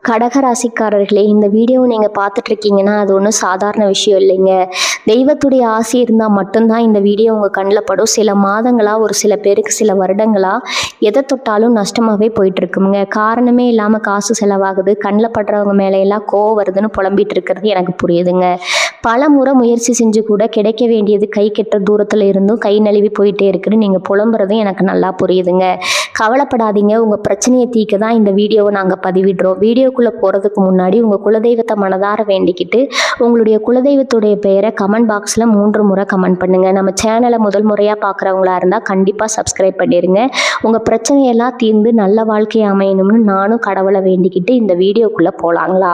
கடகராசிக்காரர்களே, இந்த வீடியோவை நீங்கள் பார்த்துட்ருக்கீங்கன்னா அது ஒன்றும் சாதாரண விஷயம் இல்லைங்க. தெய்வத்துடைய ஆசை இருந்தால் மட்டும்தான் இந்த வீடியோ உங்கள் கண்ணில் படும். சில மாதங்களாக, ஒரு சில பேருக்கு சில வருடங்களாக எதை தொட்டாலும் நஷ்டமாகவே போயிட்டுருக்குங்க. காரணமே இல்லாமல் காசு செலவாகுது, கண்ணில் படுறவங்க மேலையெல்லாம் கோவம் வருதுன்னு புலம்பிகிட்டு இருக்கிறது எனக்கு புரியுதுங்க. பல முறை முயற்சி செஞ்சு கூட கிடைக்க வேண்டியது கை கெட்ட தூரத்தில் இருந்தும் கை நழுவி போயிட்டே இருக்குன்னு நீங்கள் புலம்புறதும் எனக்கு நல்லா புரியுதுங்க. கவலைப்படாதீங்க, உங்கள் பிரச்சனையை தீர்க்க தான் இந்த வீடியோவை நாங்கள் பதிவிடுறோம். வீடியோக்குள்ளே போகிறதுக்கு முன்னாடி உங்கள் குலதெய்வத்தை மனதார வேண்டிக்கிட்டு உங்களுடைய குலதெய்வத்துடைய பெயரை கமெண்ட் பாக்ஸில் 3 முறை கமெண்ட் பண்ணுங்கள். நம்ம சேனலை முதல் முறையாக பார்க்குறவங்களா இருந்தால் கண்டிப்பாக சப்ஸ்கிரைப் பண்ணிடுங்க. உங்கள் பிரச்சனையெல்லாம் தீர்ந்து நல்ல வாழ்க்கை அமையணும்னு நானும் கடவுளை வேண்டிக்கிட்டு இந்த வீடியோக்குள்ளே போகலாங்களா?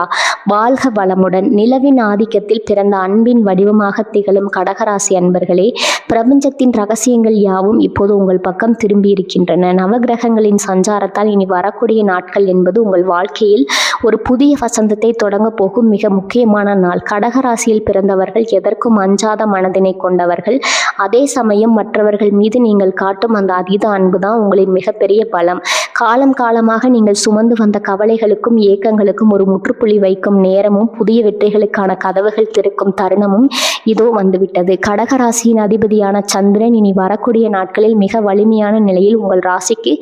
வாழ்க வளமுடன். நிலவின் ஆதிக்கத்தில் பிறந்த அன்பின் வடிவமாக திகழும் கடகராசி அன்பர்களே, பிரபஞ்சத்தின் ரகசியங்கள் யாவும் இப்போது உங்கள் பக்கம் திரும்பி இருக்கின்றன. நவகிரகங்களின் சஞ்சாரத்தால் இனி வரக்கூடிய நாட்கள் என்பது உங்கள் வாழ்க்கையில் ஒரு புதிய வசந்தத்தை தொடங்க போகும் மிக முக்கியமான நாள். கடகராசியில் பிறந்தவர்கள் எதற்கும் அஞ்சாத மனதினை கொண்டவர்கள். அதே சமயம் மற்றவர்கள் மீது நீங்கள் காட்டும் அந்த அதீத அன்பு தான் உங்களின் மிகப்பெரிய பலம். காலம் காலமாக நீங்கள் சுமந்து வந்த கவலைகளுக்கும் ஏக்கங்களுக்கும் ஒரு முற்றுப்புள்ளி வைக்கும் நேரமும் புதிய வெற்றிகளுக்கான கதவுகள் திறக்கும் தருணமும் இதோ வந்துவிட்டது. கடகராசியின் அதிபதியான சந்திரன் இனி வரக்கூடிய நாட்களில் மிக வலிமையான நிலையில் உங்கள் ராசிக்கு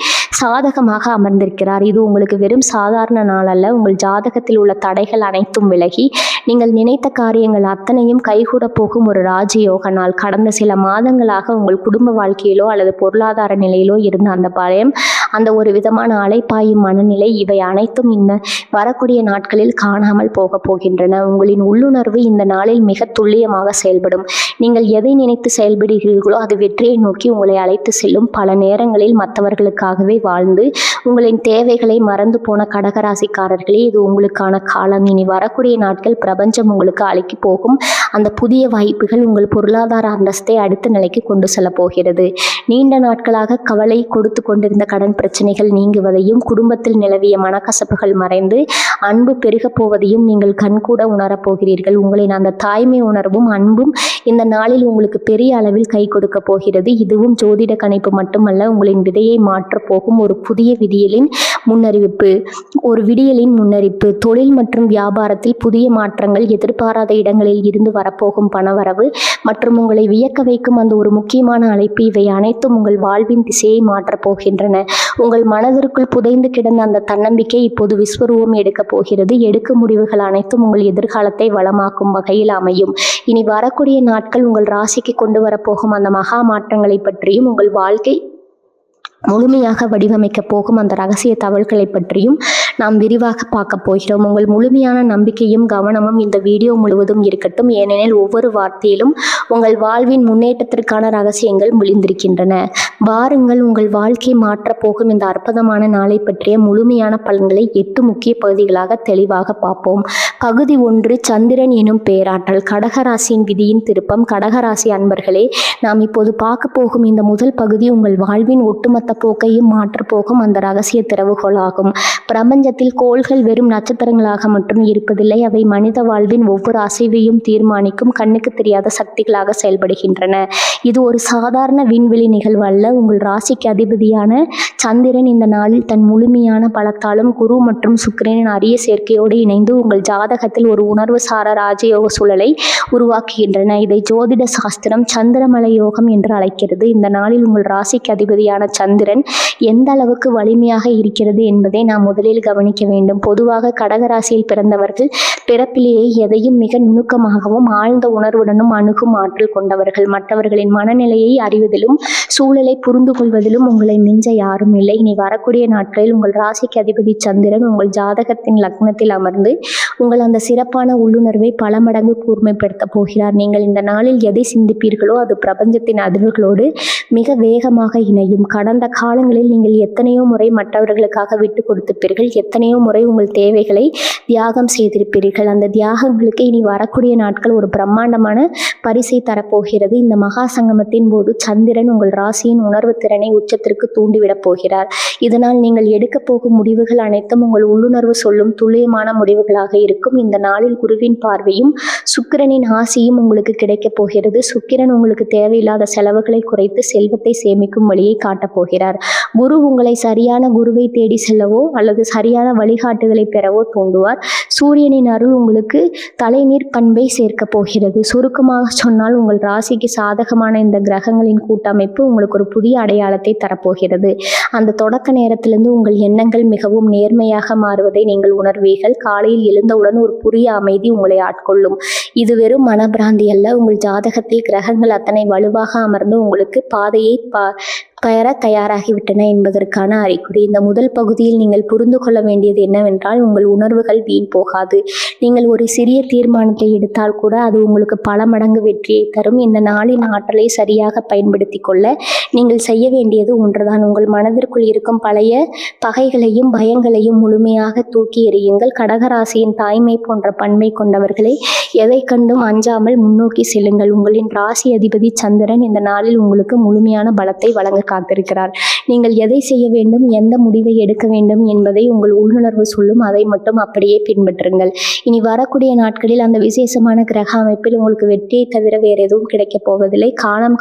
சாதகமாக அமர்ந்திருக்கிறார். இது உங்களுக்கு வெறும் சாதாரண நாள் அல்ல. உங்கள் ஜாதகத்தில் உள்ள தடைகள் அனைத்தும் விலகி நீங்கள் நினைத்த காரியங்கள் அத்தனையும் கைகூட போகும் ஒரு ராஜயோக நாள். கடந்த சில மாதங்களாக உங்கள் குடும்ப வாழ்க்கையிலோ அல்லது பொருளாதார நிலையிலோ இருந்த அந்த பயம், அந்த ஒரு விதமான அலைப்பாயும் மனநிலை, இவை அனைத்தும் இந்த வரக்கூடிய நாட்களில் காணாமல் போக போகின்றன. உங்களின் உள்ளுணர்வு இந்த நாளில் மிக துல்லியமாக செயல்படும். நீங்கள் எதை நினைத்து செயல்படுகிறீர்களோ அது வெற்றியை நோக்கி உங்களை அழைத்து செல்லும். பல நேரங்களில் மற்றவர்களுக்காகவே வாழ்ந்து உங்களின் தேவைகளை மறந்து போன கடகராசிக்காரர்களே, இது உங்களுக்கான காலம். இனி வரக்கூடிய நாட்கள் பிரபஞ்சம் உங்களுக்கு அழைக்கி போகும் அந்த புதிய வாய்ப்புகள் உங்கள் பொருளாதார அந்தஸ்தை அடுத்த நிலைக்கு கொண்டு செல்ல போகிறது. நீண்ட நாட்களாக கவலை கொடுத்து கொண்டிருந்த கடன் பிரச்சனைகள் நீங்குவதையும், குடும்பத்தில் நிலவிய மனக்கசப்புகள் மறைந்து அன்பு பெருகப் போவதையும் நீங்கள் கண்கூட உணரப்போகிறீர்கள். உங்களின் அந்த தாய்மை உணர்வும் அன்பும் இந்த நாளில் உங்களுக்கு பெரிய அளவில் கை கொடுக்க போகிறது. இதுவும் ஜோதிட கணிப்பு மட்டுமல்ல, உங்களின் விதையை மாற்றப் போகும் ஒரு புதிய விடியலின் முன்னறிப்பு. தொழில் மற்றும் வியாபாரத்தில் புதிய மாற்றங்கள், எதிர்பாராத இடங்களில் இருந்து வரப்போகும் பணவரவு மற்றும் உங்களை வியக்க வைக்கும் அந்த ஒரு முக்கியமான அழைப்பு, இவை அனைத்தும் உங்கள் வாழ்வின் திசையை மாற்றப் போகின்றன. உங்கள் மனதிற்குள் புதைந்து கிடந்த அந்த தன்னம்பிக்கை இப்போது விஸ்வரூபம் எடுக்கப் போகிறது. எடுக்கும் முடிவுகள் அனைத்தும் உங்கள் எதிர்காலத்தை வளமாக்கும் வகையில் அமையும். இனி வரக்கூடிய நாட்கள் உங்கள் ராசிக்கு கொண்டு வரப்போகும் அந்த மகா மாற்றங்களை பற்றியும், உங்கள் வாழ்க்கை முழுமையாக வடிவமைக்க போகும் அந்த ரகசிய தகவல்களை பற்றியும் நாம் விரிவாக பார்க்க போகிறோம். உங்கள் முழுமையான நம்பிக்கையும் கவனமும் இந்த வீடியோ முழுவதும் இருக்கட்டும். ஏனெனில் ஒவ்வொரு வார்த்தையிலும் உங்கள் வாழ்வின் முன்னேற்றத்திற்கான ரகசியங்கள் முழிந்திருக்கின்றன. வாருங்கள், உங்கள் வாழ்க்கை மாற்றப் போகும் இந்த அற்புதமான நாளை பற்றிய முழுமையான பலன்களை 8 முக்கிய பகுதிகளாக தெளிவாக பார்ப்போம். பகுதி 1, சந்திரன் எனும் பேராற்றல். கடகராசியின் விதியின் திருப்பம். கடகராசி அன்பர்களே, நாம் இப்போது பார்க்க போகும் இந்த முதல் பகுதி உங்கள் வாழ்வின் ஒட்டுமொத்த போக்கையும் மாற்றப் போகும் அந்த ரகசிய திறவுகோலாகும். பிரபஞ்சத்தில் கோள்கள் வெறும் நட்சத்திரங்களாக மட்டும் இருப்பதில்லை, அவை மனித வாழ்வின் ஒவ்வொரு அசைவையும் தீர்மானிக்கும் கண்ணுக்கு தெரியாத சக்திகளாக செயல்படுகின்றன. இது ஒரு சாதாரண விண்வெளி நிகழ்வு அல்ல. உங்கள் ராசிக்கு அதிபதியான சந்திரன் இந்த நாளில் தன் முழுமையான பலத்தாலும் குரு மற்றும் சுக்கிரனின் அரிய சேர்க்கையோடு இணைந்து உங்கள் ஜாதகத்தில் ஒரு உணர்வு சார ராஜயோக சூழலை உருவாக்குகின்றன. இதை ஜோதிட சாஸ்திரம் சந்திரமலை யோகம் என்று அழைக்கிறது. இந்த நாளில் உங்கள் ராசிக்கு அதிபதியான சந்திரன் எந்த அளவுக்கு வலிமையாக இருக்கிறது என்பதை நாம் முதலில் கவனிக்க வேண்டும். பொதுவாக கடகராசியில் பிறந்தவர்கள் பிறப்பிலேயே எதையும் மிக நுணுக்கமாகவும் ஆழ்ந்த உணர்வுடனும் அணுகும் ஆற்றல் கொண்டவர்கள். மற்றவர்களின் மனநிலையை அறிவதிலும் சூழலை புரிந்து கொள்வதிலும் உங்களை மிஞ்ச யாரும் இல்லை. இனி வரக்கூடிய நாட்களில் உங்கள் ராசிக்கு அதிபதி சந்திரன் உங்கள் ஜாதகத்தின் லக்னத்தில் அமர்ந்து உங்கள் அந்த சிறப்பான உள்ளுணர்வை பல மடங்கு கூர்மைப்படுத்த போகிறார். நீங்கள் இந்த நாளில் எதை சிந்திப்பீர்களோ அது பிரபஞ்சத்தின் அதிர்வுகளோடு மிக வேகமாக இணையும். கடந்த காலங்களில் நீங்கள் எத்தனையோ முறை மற்றவர்களுக்காக விட்டு கொடுத்திருப்பீர்கள். எத்தனையோ முறை உங்கள் தேவைகளை தியாகம் செய்திருப்பீர்கள். செய்திருக்கிறீர்கள். அந்த தியாகங்களுக்கு இனி வரக்கூடிய நாட்கள் ஒரு பிரம்மாண்டமான பரிசை தரப்போகிறது. இந்த மகா சங்கமத்தின் போது சந்திரன் உங்கள் ராசியின் உணர்வு திறனை உச்சத்திற்கு தூண்டிவிடப் போகிறார். இதனால் நீங்கள் எடுக்க போகும் முடிவுகள் அனைத்தும் உங்கள் உள்ளுணர்வு சொல்லும் துல்லியமான முடிவுகளாக இருக்கும். இந்த நாளில் குருவின் பார்வையும் சுக்கிரனின் ஆசியும் உங்களுக்கு கிடைக்கப் போகிறது. சுக்கிரன் உங்களுக்கு தேவையில்லாத செலவுகளை குறைத்து செல்வத்தை சேமிக்கும் வழியை காட்டப் போகிறார். குரு உங்களை சரியான குருவை தேடி செல்லவோ அல்லது சரியான வழிகாட்டுதலை பெறவோ தூண்டுவார். சூரியனின் அருள் உங்களுக்கு தலைநீர் பண்பை சேர்க்க போகிறது. சுருக்கமாக சொன்னால் உங்கள் ராசிக்கு சாதகமான இந்த கிரகங்களின் கூட்டமைப்பு உங்களுக்கு ஒரு புதிய அடையாளத்தை தரப்போகிறது. அந்த தொடக்க நேரத்திலிருந்து உங்கள் எண்ணங்கள் மிகவும் நேர்மையாக மாறுவதை நீங்கள் உணர்வீர்கள். காலையில் எழுந்தவுடன் ஒரு புதிய அமைதி உங்களை ஆட்கொள்ளும். இது வெறும் மனப்பிராந்தி அல்ல. உங்கள் ஜாதகத்தில் கிரகங்கள் அத்தனை வலுவாக அமர்ந்து உங்களுக்கு பாதையை பெற தயாராகிவிட்டன என்பதற்கான அறிகுறி. இந்த முதல் பகுதியில் நீங்கள் புரிந்து கொள்ள வேண்டியது என்னவென்றால், உங்கள் உணர்வுகள் வீண் போகாது. நீங்கள் ஒரு சிறிய தீர்மானத்தை எடுத்தால் கூட அது உங்களுக்கு பல மடங்கு வெற்றியை தரும். இந்த நாளின் ஆற்றலை சரியாக பயன்படுத்தி கொள்ள நீங்கள் செய்ய வேண்டியது ஒன்றுதான். உங்கள் மனதிற்குள் இருக்கும் பழைய பகைகளையும் பயங்களையும் முழுமையாக தூக்கி எறியுங்கள். கடகராசியின் தாய்மை போன்ற பண்பை கொண்டவர்களை எதை கண்டும் அஞ்சாமல் முன்னோக்கி செல்லுங்கள். உங்களின் ராசி அதிபதி சந்திரன் இந்த நாளில் உங்களுக்கு முழுமையான பலத்தை வழங்க காத்திருக்கிறார். நீங்கள் எதை செய்ய வேண்டும், எந்த முடிவை எடுக்க வேண்டும் என்பதை உங்கள் உள்ளுணர்வு சொல்லும். அதை மட்டும் அப்படியே பின்பற்றுங்கள். இனி வரக்கூடிய நாட்களில் அந்த விசேஷமான கிரக அமைப்பில் உங்களுக்கு வெற்றியை தவிர வேறு எதுவும் கிடைக்கப் போவதில்லை.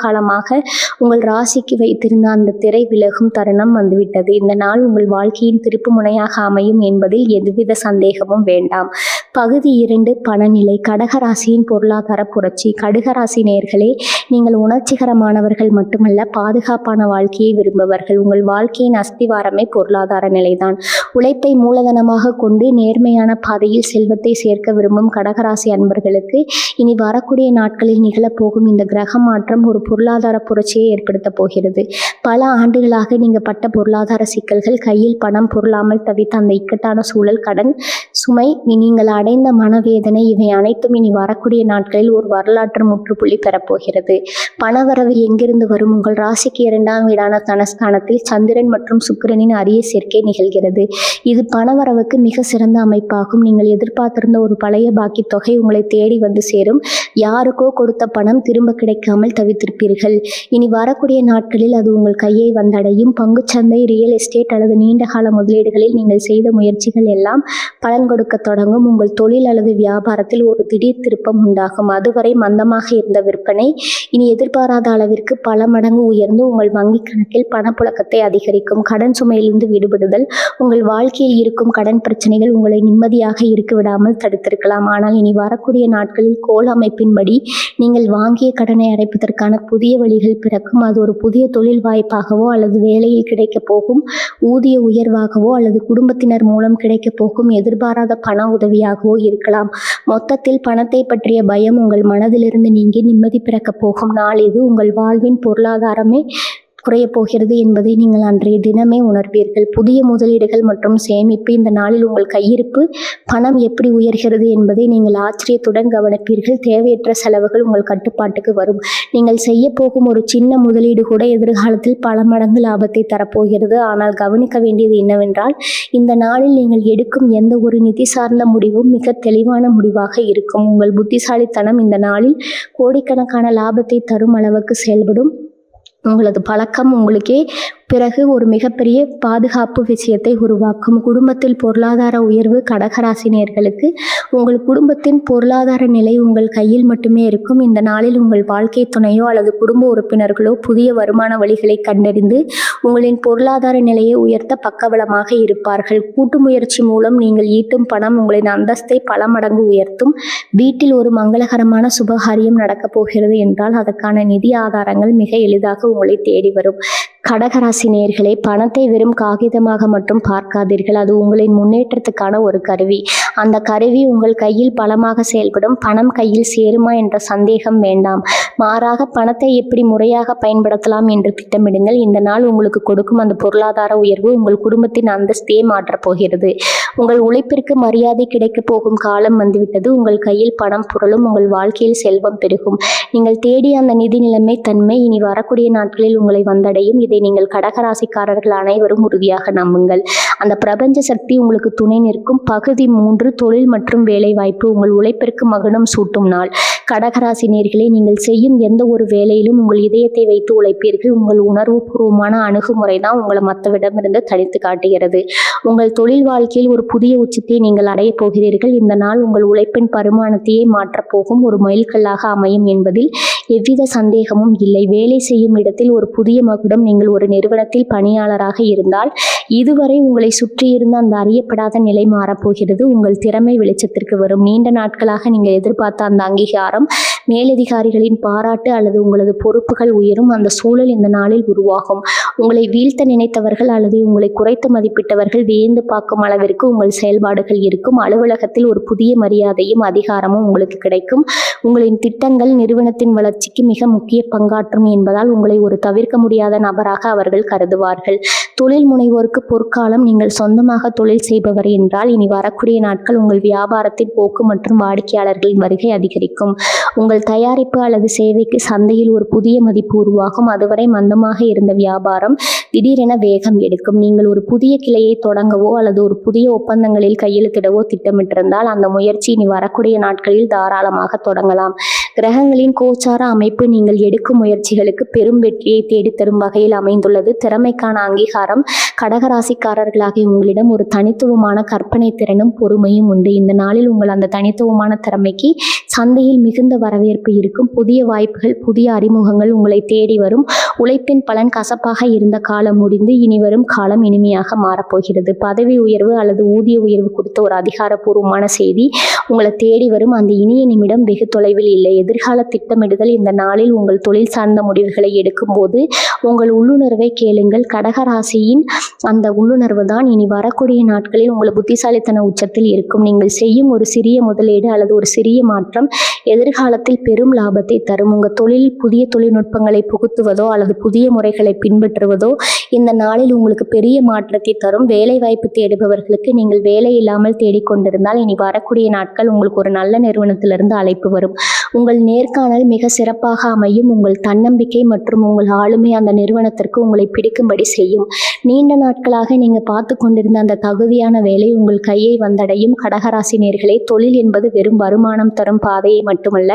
காலமாக உங்கள் ராசிக்கு வைத்திருந்த அந்த திரை விலகும் தருணம் வந்துவிட்டது. இந்த நாள் உங்கள் வாழ்க்கையின் திருப்பு முனையாக அமையும் என்பதில் எதுவித சந்தேகமும் வேண்டாம். பகுதி 2 பணநிலை. கடகராசியின் பொருளாதார புரட்சி. கடகராசி நேயர்களே, நீங்கள் உணர்ச்சிகரமானவர்கள் மட்டுமல்ல, பாதுகாப்பான வாழ்க்கையை விரும்புபவர்கள். உங்கள் வாழ்க்கையின் அஸ்திவாரமே பொருளாதார நிலைதான். உழைப்பை மூலதனமாக கொண்டு நேர்மையான பாதையில் செல்வத்தை சேர்க்க விரும்பும் கடகராசி அன்பர்களுக்கு இனி வரக்கூடிய நாட்களில் நிகழப்போகும் இந்த கிரக மாற்றம் ஒரு பொருளாதார புரட்சியை ஏற்படுத்த போகிறது. பல ஆண்டுகளாக நீங்கள் பட்ட பொருளாதார சிக்கல்கள், கையில் பணம் பொருளாமல் தவித்த அந்த இக்கட்டான சூழல், கடன் சுமை, நீங்கள் அடைந்த மனவேதனை, இவை அனைத்தும் இனி வரக்கூடிய நாட்களில் ஒரு வரலாற்று முற்றுப்புள்ளி பெறப்போகிறது. பணவரவு எங்கிருந்து வரும்? உங்கள் ராசிக்கு 2ஆம் வீடான தனஸ்தானத்தில் சந்திரன் மற்றும் சுக்கிரனின் அரிய சேர்க்கை நிகழ்கிறது. இது பணவரவுக்கு மிக சிறந்த அமைப்பாகும். நீங்கள் எதிர்பார்த்திருந்த ஒரு பழைய பாக்கி தொகை உங்களை தேடி வந்து சேரும். யாருக்கோ கொடுத்த பணம் திரும்ப கிடைக்காமல் தவித்திருப்பீர்கள். இனி வரக்கூடிய நாட்களில் அது உங்கள் கையை வந்தடையும். பங்குச்சந்தை, ரியல் எஸ்டேட் அல்லது நீண்டகால முதலீடுகளில் நீங்கள் செய்த முயற்சிகள் எல்லாம் பலன் கொடுக்க தொடங்கும். உங்கள் தொழில் அல்லது வியாபாரத்தில் ஒரு திடீர் திருப்பம் உண்டாகும். அதுவரை மந்தமாக இருந்த விற்பனை இனி எதிர்பாராத அளவிற்கு பல மடங்கு உயர்ந்து உங்கள் வங்கி கணக்கில் பணப்புழக்கத்தை அதிகரிக்கும். கடன் சுமையிலிருந்து விடுபடுதல். உங்கள் வாழ்க்கையில் இருக்கும் கடன் பிரச்சனைகள் உங்களை நிம்மதியாக இருக்க விடாமல் தடுத்திருக்கலாம். ஆனால் இனி வரக்கூடிய நாட்களில் கோள் அமைப்பின்படி நீங்கள் வாங்கிய கடனை அடைப்பதற்கான புதிய வழிகள் பிறக்கும். அது ஒரு புதிய தொழில் வாய்ப்பாகவோ அல்லது வேலையில் கிடைக்கப் போகும் ஊதிய உயர்வாகவோ அல்லது குடும்பத்தினர் மூலம் கிடைக்கப் போகும் எதிர்பாராத பண உதவியாகவோ இருக்கலாம். மொத்தத்தில் பணத்தை பற்றிய பயம் உங்கள் மனதிலிருந்து நீங்கி நிம்மதி பிறக்கப் போகும் நாள் இது. உங்கள் வாழ்வின் பொருளாதாரமே குறையப் போகிறது என்பதை நீங்கள் அன்றைய தினமே உணர்வீர்கள். புதிய முதலீடுகள் மற்றும் சேமிப்பு. இந்த நாளில் உங்கள் கையிருப்பு பணம் எப்படி உயர்கிறது என்பதை நீங்கள் ஆச்சரியத்துடன் கவனிப்பீர்கள். தேவையற்ற செலவுகள் உங்கள் கட்டுப்பாட்டுக்கு வரும். நீங்கள் செய்ய போகும் ஒரு சின்ன முதலீடு கூட எதிர்காலத்தில் பல மடங்கு லாபத்தை தரப்போகிறது. ஆனால் கவனிக்க வேண்டியது என்னவென்றால், இந்த நாளில் நீங்கள் எடுக்கும் எந்த ஒரு நிதி சார்ந்த முடிவும் மிக தெளிவான முடிவாக இருக்கும். உங்கள் புத்திசாலித்தனம் இந்த நாளில் கோடிக்கணக்கான லாபத்தை தரும் அளவுக்கு செயல்படும். உங்களது பழக்கம் உங்களுக்கே பிறகு ஒரு மிகப்பெரிய பாதுகாப்பு விஷயத்தை உருவாக்கும். குடும்பத்தில் பொருளாதார உயர்வு. கடகராசினியர்களுக்கு உங்கள் குடும்பத்தின் பொருளாதார நிலை உங்கள் கையில் மட்டுமே இருக்கும். இந்த நாளில் உங்கள் வாழ்க்கை துணையோ அல்லது குடும்ப உறுப்பினர்களோ புதிய வருமான வழிகளை கண்டறிந்து உங்களின் பொருளாதார நிலையை உயர்த்த பக்கபலமாக இருப்பார்கள். கூட்டு முயற்சி மூலம் நீங்கள் ஈட்டும் பணம் உங்களின் அந்தஸ்தை பல மடங்கு உயர்த்தும். வீட்டில் ஒரு மங்களகரமான சுபகாரியம் நடக்கப் போகிறது என்றால் அதற்கான நிதி ஆதாரங்கள் மிக எளிதாக உங்களை தேடி வரும். கடகராசி நேயர்களே, பணத்தை வெறும் காகிதமாக மட்டும் பார்க்காதீர்கள். அது உங்களின் முன்னேற்றத்துக்கான ஒரு கருவி. அந்த கருவி உங்கள் கையில் பலமாக செயல்படும். பணம் கையில் சேருமா என்ற சந்தேகம் வேண்டாம். மாறாக பணத்தை எப்படி முறையாக பயன்படுத்தலாம் என்று திட்டமிடுங்கள். இந்த நாள் உங்களுக்கு கொடுக்கும் அந்த பொருளாதார உயர்வு உங்கள் குடும்பத்தின் அந்தஸ்தையே மாற்றப் போகிறது. உங்கள் உழைப்பிற்கு மரியாதை கிடைக்கப் போகும் காலம் வந்துவிட்டது. உங்கள் கையில் பணம் புரளும். உங்கள் வாழ்க்கையில் செல்வம் பெருகும். நீங்கள் தேடிய அந்த நிதி நிலைமை தன்மை இனி வரக்கூடிய நாட்களில் உங்களை வந்தடையும். இதை நீங்கள் கடகராசிக்காரர்கள் அனைவரும் உறுதியாக நம்புங்கள். அந்த பிரபஞ்ச சக்தி உங்களுக்கு துணை நிற்கும். பகுதி 3 தொழில் மற்றும் வேலைவாய்ப்பு. உங்கள் உழைப்பிற்கு மகுடம் சூட்டும் நாள். கடகராசி நேயர்களே, நீங்கள் செய்யும் எந்த ஒரு வேலையிலும் உங்கள் இதயத்தை வைத்து உழைப்பீர்கள். உங்கள் உணர்வுபூர்வமான அணுகுமுறை தான் உங்களை மற்றவிடமிருந்து தனித்து காட்டுகிறது. உங்கள் தொழில் வாழ்க்கையில் ஒரு புதிய உச்சத்தை நீங்கள் அடையப் போகிறீர்கள். இந்த நாள் உங்கள் உழைப்பின் பரிமாணத்தையே மாற்றப்போகும் ஒரு மைல்கல்லாக அமையும் என்பதில் எவ்வித சந்தேகமும் இல்லை. வேலை செய்யும் இடத்தில் ஒரு புதிய மகுடம். நீங்கள் ஒரு நிறுவனத்தில் பணியாளராக இருந்தால் இதுவரை உங்களை சுற்றியிருந்த அந்த அறியப்படாத நிலை மாறப்போகிறது. உங்கள் திறமை வெளிச்சத்திற்கு வரும். நீண்ட நாட்களாக நீங்கள் எதிர்பார்த்த அந்த அங்கீகாரம், மேலதிகாரிகளின் பாராட்டு அல்லது உங்களது பொறுப்புகள் உயரும். அந்த சூழல் இந்த நாளில் உருவாகும். உங்களை வீழ்த்த நினைத்தவர்கள் அல்லது உங்களை குறைத்து மதிப்பிட்டவர்கள் வியந்து பார்க்கும் அளவிற்கு உங்கள் செயல்பாடுகள் இருக்கும். அலுவலகத்தில் ஒரு புதிய மரியாதையும் அதிகாரமும் உங்களுக்கு கிடைக்கும். உங்களின் திட்டங்கள் நிறுவனத்தின் வளர்ச்சிக்கு மிக முக்கிய பங்காற்றும் என்பதால் உங்களை ஒரு தவிர்க்க முடியாத நபராக அவர்கள் கருதுவார்கள். தொழில் முனைவோருக்கு பொற்காலம். நீங்கள் சொந்தமாக தொழில் செய்பவர் என்றால் இனி வரக்கூடிய நாட்கள் உங்கள் வியாபாரத்தின் போக்கு மற்றும் வாடிக்கையாளர்களின் வருகை அதிகரிக்கும். உங்கள் தயாரிப்பு அல்லது சேவைக்கு சந்தையில் ஒரு புதிய மதிப்பு உருவாகும். அதுவரை மந்தமாக இருந்த வியாபாரம் திடீரென வேகம் எடுக்கும். நீங்கள் ஒரு புதிய கிளையை தொடங்கவோ அல்லது ஒரு புதிய ஒப்பந்தங்களில் கையெழுத்திடவோ திட்டமிட்டிருந்தால் அந்த முயற்சி இனி வரக்கூடிய நாட்களில் தாராளமாக தொடங்கலாம். கிரகங்களின் கோச்சார அமைப்பு நீங்கள் எடுக்கும் முயற்சிகளுக்கு பெரும் வெற்றியை தேடித்தரும் வகையில் அமைந்துள்ளது. திறமைக்கான அங்கீகாரம். கடகராசிக்காரர்களாகிய உங்களிடம் ஒரு தனித்துவமான கற்பனை திறனும் பொறுமையும் உண்டு. இந்த நாளில் உங்கள் அந்த தனித்துவமான திறமைக்கு சந்தையில் மிகுந்த வரவேற்பு இருக்கும். புதிய வாய்ப்புகள், புதிய அறிமுகங்கள் உங்களை தேடி வரும். உழைப்பின் பலன் கசப்பாக இருந்த காலம் முடிந்து இனி வரும் காலம் இனிமையாக மாறப்போகிறது. பதவி உயர்வு அல்லது ஊதிய உயர்வு குறித்த ஒரு அதிகாரப்பூர்வமான செய்தி உங்களை தேடி வரும். அந்த இனிய நிமிடம் வெகு தொலைவில் இல்லை. எதிர்கால திட்டமிடுதல். இந்த நாளில் உங்கள் தொழில் சார்ந்த முடிவுகளை எடுக்கும் போது உங்கள் உள்ளுணர்வை கேளுங்கள். கடகராசியின் அந்த உள்ளுணர்வு தான் இனி வரக்கூடிய நாட்களில் உங்கள் புத்திசாலித்தன உச்சத்தில் இருக்கும். நீங்கள் செய்யும் ஒரு சிறிய முதலீடு அல்லது ஒரு சிறிய மாற்றம் எதிர்காலத்தில் பெரும் லாபத்தை தரும். உங்கள் தொழிலில் புதிய தொழில்நுட்பங்களை புகுத்துவதோ அல்லது புதிய முறைகளை பின்பற்றுவதோ இந்த நாளில் உங்களுக்கு பெரிய மாற்றத்தை தரும். வேலை வாய்ப்பு தேடுபவர்களுக்கு நீங்கள் வேலை இல்லாமல் தேடிக்கொண்டிருந்தால் இனி வரக்கூடிய நாட்கள் உங்களுக்கு ஒரு நல்ல நிறுவனத்திலிருந்து அழைப்பு வரும். உங்கள் நேர்காணல் மிக சிறப்பாக அமையும். உங்கள் தன்னம்பிக்கை மற்றும் உங்கள் ஆளுமை அந்த நிறுவனத்திற்கு உங்களை பிடிக்கும்படி செய்யும். நீண்ட நாட்களாக நீங்கள் பார்த்து கொண்டிருந்த அந்த தகுதியான வேலை உங்கள் கையை வந்தடையும். கடகராசி நேயர்களே, தொழில் என்பது வெறும் வருமானம் தரும் பாதையை மட்டுமல்ல,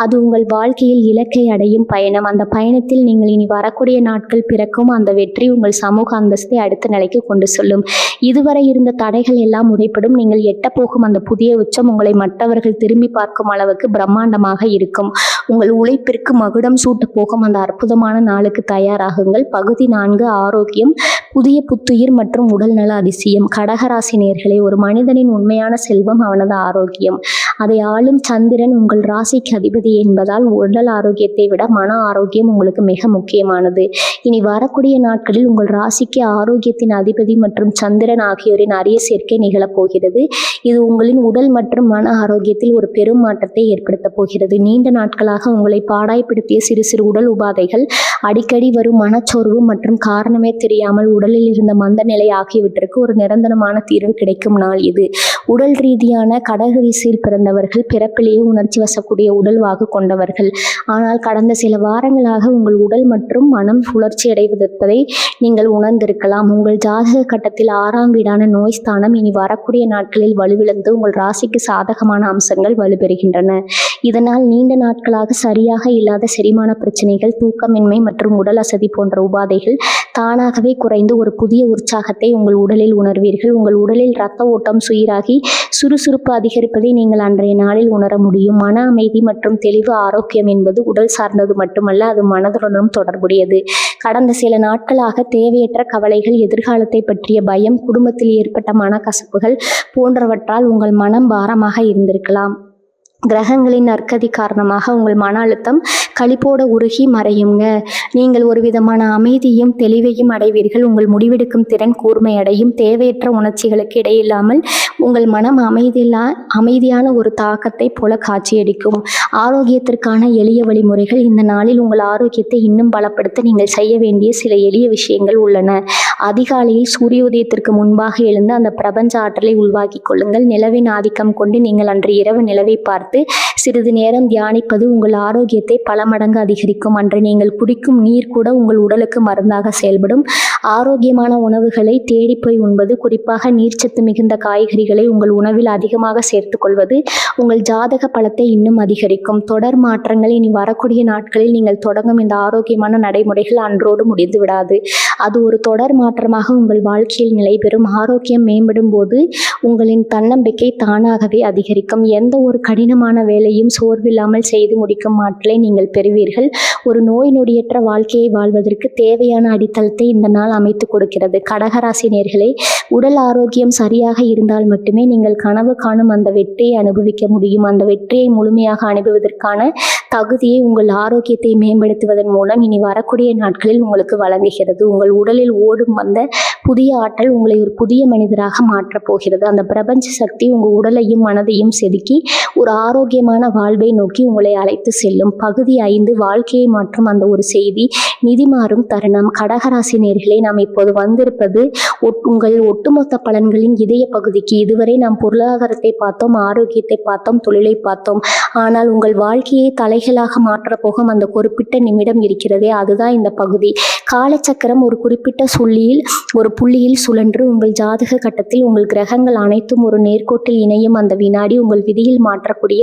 அது உங்கள் வாழ்க்கையில் இலக்கை அடையும் பயணம். அந்த பயணத்தில் நீங்கள் இனி வரக்கூடிய நாட்கள் பிறக்கும் அந்த வெற்றி உங்கள் சமூக அந்தஸ்தை அடுத்த நிலைக்கு கொண்டு செல்லும். இதுவரை இருந்த தடைகள் எல்லாம் உடைப்படும். நீங்கள் எட்டப்போகும் அந்த புதிய உச்சம் உங்களை மற்றவர்கள் திரும்பி பார்க்கும் அளவுக்கு பிரம்மாண்டமாக இருக்கும். உங்கள் உழைப்பிற்கு மகுடம் சூட்ட போகும் அந்த அற்புதமான நாளுக்கு தயாராகுங்கள். பகுதி 4 ஆரோக்கியம். புதிய புத்துயிர் மற்றும் உடல்நல அதிசயம். கடகராசி நேயர்களே, ஒரு மனிதனின் உண்மையான செல்வம் அவனது ஆரோக்கியம். அதை ஆளும் சந்திரன் உங்கள் ராசிக்கு அதிபதி என்பதால் உடல் ஆரோக்கியத்தை விட மன ஆரோக்கியம் உங்களுக்கு மிக முக்கியமானது. இனி வரக்கூடிய நாட்களில் உங்கள் ராசிக்கு ஆரோக்கியத்தின் அதிபதி மற்றும் சந்திரன் ஆகியோரின் அரிய சேர்க்கை நிகழப்போகிறது. இது உங்களின் உடல் மற்றும் மன ஆரோக்கியத்தில் ஒரு பெரும் மாற்றத்தை ஏற்படுத்த போகிறது. நீண்ட நாட்களாக உங்களை பாடாய்படுத்திய சிறு சிறு உடல் உபாதைகள், அடிக்கடி வரும் மனச்சோர்வு மற்றும் காரணமே தெரியாமல் உடலில் இருந்த மந்த நிலை ஆகியவற்றிற்கு ஒரு நிரந்தரமான தீர்வு கிடைக்கும் நாள் இது. உடல் ரீதியான கடகராசியில் பிறந்தவர்கள் பிறப்பிலேயே உணர்ச்சி வசக்கூடிய உடல்வாகு கொண்டவர்கள். ஆனால் கடந்த சில வாரங்களாக உங்கள் உடல் மற்றும் மனம் சுழற்சி அடைவதை நீங்கள் உணர்ந்திருக்கலாம். உங்கள் ஜாதக கட்டத்தில் 6ஆம் வீடான நோய் ஸ்தானம் இனி வரக்கூடிய நாட்களில் வலுவிழந்து உங்கள் ராசிக்கு சாதகமான அம்சங்கள் வலுப்பெறுகின்றன. இதனால் நீண்ட நாட்களாக சரியாக இல்லாத செரிமான பிரச்சனைகள், தூக்கமின்மை மற்றும் உடல் அசதி போன்ற உபாதைகள் தானாகவே குறைந்து ஒரு புதிய உற்சாகத்தை உங்கள் உடலில் உணர்வீர்கள். உங்கள் உடலில் இரத்த ஓட்டம் சீராகி சுறுசுறுப்பு அதிகரிப்பதை நீங்கள் அன்றைய நாளில் உணர முடியும். மன அமைதி மற்றும் தெளிவு. ஆரோக்கியம் என்பது உடல் சார்ந்தது மட்டுமல்ல, அது மனதுடனும் தொடர்புடையது. கடந்த சில நாட்களாக தேவையற்ற கவலைகள், எதிர்காலத்தை பற்றிய பயம், குடும்பத்தில் ஏற்பட்ட மனக்கசப்புகள் போன்றவற்றால் உங்கள் மனம் பாரமாக இருந்திருக்கலாம். கிரகங்களின் நற்கதி காரணமாக உங்கள் மன அழுத்தம் களிப்போட உருகி மறையுங்க. நீங்கள் ஒரு விதமான அமைதியும் தெளிவையும் அடைவீர்கள். உங்கள் முடிவெடுக்கும் திறன் கூர்மை அடையும். தேவையற்ற உணர்ச்சிகளுக்கு இடையில்லாமல் உங்கள் மனம் அமைதியான ஒரு தாக்கத்தை போல காட்சியளிக்கும். ஆரோக்கியத்திற்கான எளிய வழிமுறைகள். இந்த நாளில் உங்கள் ஆரோக்கியத்தை இன்னும் பலப்படுத்த நீங்கள் செய்ய வேண்டிய சில எளிய விஷயங்கள் உள்ளன. அதிகாலையில் சூரியோதயத்திற்கு முன்பாக எழுந்து அந்த பிரபஞ்ச ஆற்றலை உள்வாக்கிக் கொள்ளுங்கள். நிலவின் ஆதிக்கம் கொண்டு நீங்கள் அன்று இரவு நிலவை பார்த்து சிறிது நேரம் தியானிப்பது உங்கள் ஆரோக்கியத்தை பல மடங்கு அதிகரிக்கும். அன்று நீங்கள் குடிக்கும் நீர் கூட உங்கள் உடலுக்கு மருந்தாக செயல்படும். ஆரோக்கியமான உணவுகளை தேடிப்போய் உண்பது, குறிப்பாக நீர்ச்சத்து மிகுந்த காய்கறிகளை உங்கள் உணவில் அதிகமாக சேர்த்துக்கொள்வது உங்கள் ஜாதக பலத்தை இன்னும் அதிகரிக்கும். தொடர் மாற்றங்கள் இனி வரக்கூடிய நாட்களில் நீங்கள் தொடங்கும் இந்த ஆரோக்கியமான நடைமுறைகள் அன்றோடு முடிந்து விடாது. அது ஒரு தொடர் மாற்றமாக உங்கள் வாழ்க்கையில் நிலை பெறும். ஆரோக்கியம் மேம்படும் போது உங்களின் தன்னம்பிக்கை தானாகவே அதிகரிக்கும். எந்த ஒரு கடினமான வேலையும் சோர்வில்லாமல் செய்து முடிக்கும் ஆற்றலை நீங்கள் பெறுவீர்கள். ஒரு நோய் நொடியற்ற வாழ்க்கையை வாழ்வதற்கு தேவையான அடித்தளத்தை இந்த நாள் அமைத்து கொடுக்கிறது. கடகராசி நேயர்களே, உடல் ஆரோக்கியம் சரியாக இருந்தால் மட்டுமே நீங்கள் கனவு காணும் அந்த வெற்றியை அனுபவிக்க முடியும். அந்த வெற்றியை முழுமையாக அனுபவிப்பதற்கான தகுதியை உங்கள் ஆரோக்கியத்தை மேம்படுத்துவதன் மூலம் இனி வரக்கூடிய நாட்களில் உங்களுக்கு வழங்குகிறது. உங்கள் உடலில் ஓடும் வந்த புதிய ஆற்றல் உங்களை ஒரு புதிய மனிதராக மாற்றப் போகிறது. அந்த பிரபஞ்ச சக்தி உங்கள் உடலையும் மனதையும் செதுக்கி ஒரு ஆரோக்கியமான வாழ்வை நோக்கி உங்களை அழைத்து செல்லும். பகுதி 5, வாழ்க்கையை மாற்றும் அந்த ஒரு செய்தி, நிதி மாறும் தருணம். கடகராசி நேயர்களே, நாம் இப்போது வந்திருப்பது உங்கள் ஒட்டுமொத்த பலன்களின் இதய பகுதிக்கு. இதுவரை நாம் பொருளாதாரத்தை பார்த்தோம், ஆரோக்கியத்தை பார்த்தோம், தொழிலை பார்த்தோம். ஆனால் உங்கள் வாழ்க்கையை தலைகளாக மாற்றப் போகும் அந்த குறிப்பிட்ட நிமிடம் இருக்கிறதே, அதுதான் இந்த பகுதி. காலச்சக்கரம் ஒரு குறிப்பிட்ட புள்ளியில் சுழன்று உங்கள் ஜாதக கட்டத்தில் உங்கள் கிரகங்கள் அனைத்தும் ஒரு நேர்கோட்டில் இணையும் அந்த வினாடி உங்கள் விதியில் மாற்றக்கூடிய